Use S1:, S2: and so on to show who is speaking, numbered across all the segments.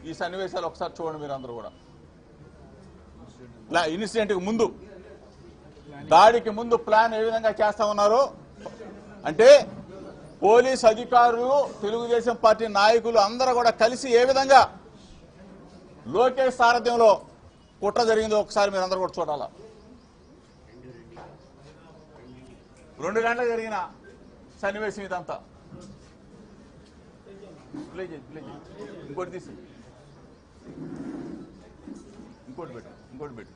S1: ఈ సన్నివేశాలు ఒకసారి చూడండి మీరు అందరూ కూడా. ఇన్సిడెంట్కి ముందు, దాడికి ముందు ప్లాన్ ఏ విధంగా చేస్తా ఉన్నారు అంటే పోలీస్ అధికారులు, తెలుగుదేశం పార్టీ నాయకులు అందరూ కూడా కలిసి ఏ విధంగా లోకేష్ సారథ్యంలో కుట్ర జరిగిందో ఒకసారి మీరు అందరూ కూడా చూడాలా. 2 గంటలకు జరిగిన సన్నివేశం ఇదంతా. ఇంకోటి తీసి ఇంకోటి పెట్టు.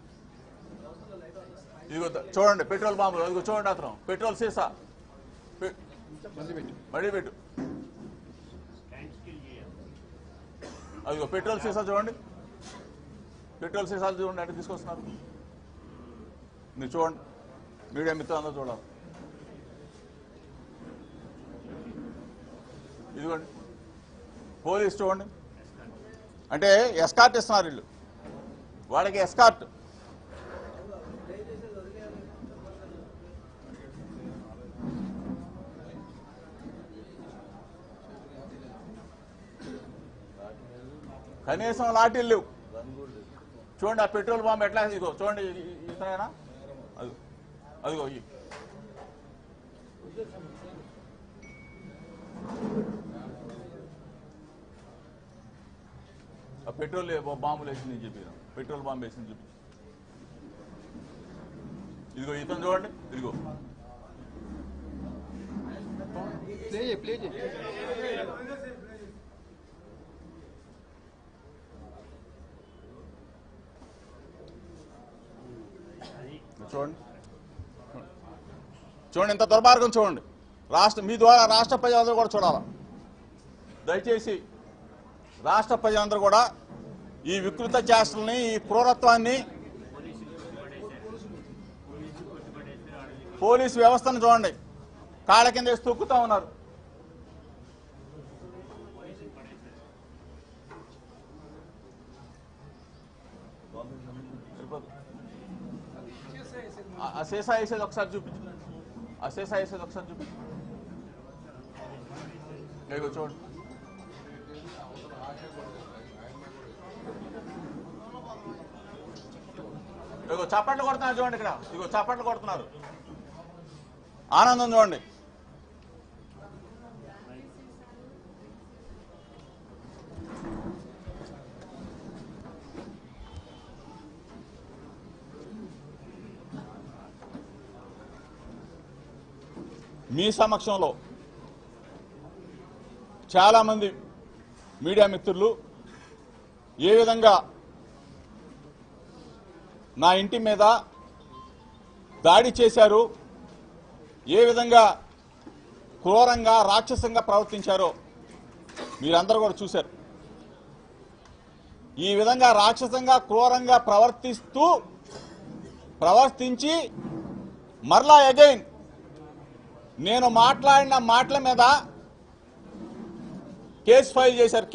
S1: ఇదిగో చూడండి పెట్రోల్ బాంబులు, అదిగో చూడండి అతను పెట్రోల్ సీసా మళ్ళీ పెట్టు. అదిగో పెట్రోల్ సీసా చూడండి, పెట్రోల్ సీసాలు చూడండి అంటే తీసుకొస్తున్నారు. మీరు చూడండి, మీడియా మిత్రులు అందరూ చూడాలి. ఇదిగోండి పోలీస్ చూడండి, అంటే ఎస్కార్ట్ ఇస్తున్నారు వీళ్ళు, వాళ్ళకి ఎస్కార్ట్. కనీసం లాఠీలు లేవు. చూడండి ఆ పెట్రోల్ బాంబు ఎట్లా, ఇదిగో చూడండి ఇతనైనా, అదిగో ఆ పెట్రోల్ బాంబులు వేసింది చెప్పాను, పెట్రోల్ బాంబు వేసింది చూపి. ఇదిగో ఇతను చూడండి, ఇదిగో చూడండి ఇంత దుర్మార్గం చూడండి. మీ ద్వారా రాష్ట్ర ప్రజలందరూ కూడా చూడాలి. దయచేసి రాష్ట్ర ప్రజలందరూ కూడా ఈ వికృత చేష్టల్ని, ఈ క్రూరత్వాన్ని, పోలీసు వ్యవస్థను చూడండి కాళ్ళ కింద వేసి తొక్కుతా ఉన్నారు. ఆ సీసా వేసేది ఒకసారి చూపించు, ఆ సీసా వేసేది ఒకసారి చూపించు. ఇదిగో చూడండి, ఇదిగో చప్పట్లు కొడుతున్నారు చూడండి ఇక్కడ, ఇదిగో చప్పట్లు కొడుతున్నారు, ఆనందం చూడండి. మీ సమక్షంలో చాలామంది మీడియా మిత్రులు ఏ విధంగా నా ఇంటి మీద దాడి చేశారు, ఏ విధంగా క్రూరంగా రాక్షసంగా ప్రవర్తించారో మీరందరూ కూడా చూశారు. ఈ విధంగా రాక్షసంగా క్రూరంగా ప్రవర్తించి మరలా అగైన్ నేను మాట్లాడిన మాటల మీద కేసు ఫైల్ చేశారు.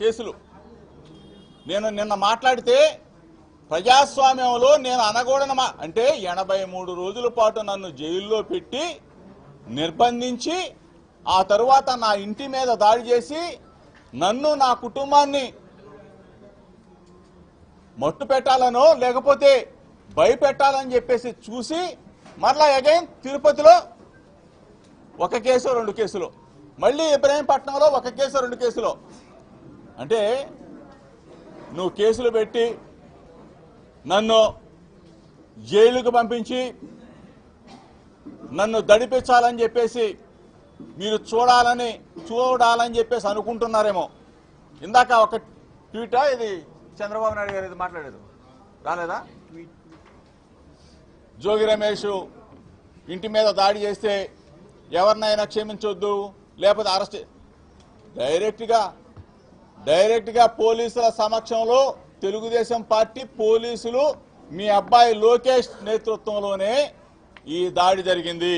S1: కేసులు నేను నిన్న మాట్లాడితే ప్రజాస్వామ్యంలో నేను అనకూడని అంటే 83 రోజుల పాటు నన్ను జైల్లో పెట్టి నిర్బంధించి ఆ తరువాత నా ఇంటి మీద దాడి చేసి నన్ను, నా కుటుంబాన్ని మట్టు పెట్టాలనో లేకపోతే భయపెట్టాలని చెప్పేసి చూసి మరలా అగైన్ తిరుపతిలో 1 కేసు 2 కేసులు, మళ్ళీ ఇబ్రహీంపట్నంలో 1 కేసు 2 కేసులు. అంటే నువ్వు కేసులు పెట్టి నన్ను జైలుకు పంపించి నన్ను దడిపించాలని చెప్పేసి మీరు చూడాలని చెప్పేసి అనుకుంటున్నారేమో. ఇందాక ఒక ట్వీటా ఇది చంద్రబాబు నాయుడు గారు ఇది మాట్లాడేది రాలేదా? జోగి రమేష్ ఇంటి మీద దాడి చేస్తే ఎవరినైనా క్షమించొద్దు లేకపోతే అరెస్ట్, డైరెక్ట్గా పోలీసుల సమక్షంలో తెలుగుదేశం పార్టీ పోలీసులు మీ అబ్బాయి లోకేష్ నేతృత్వంలోనే ఈ దాడి జరిగింది.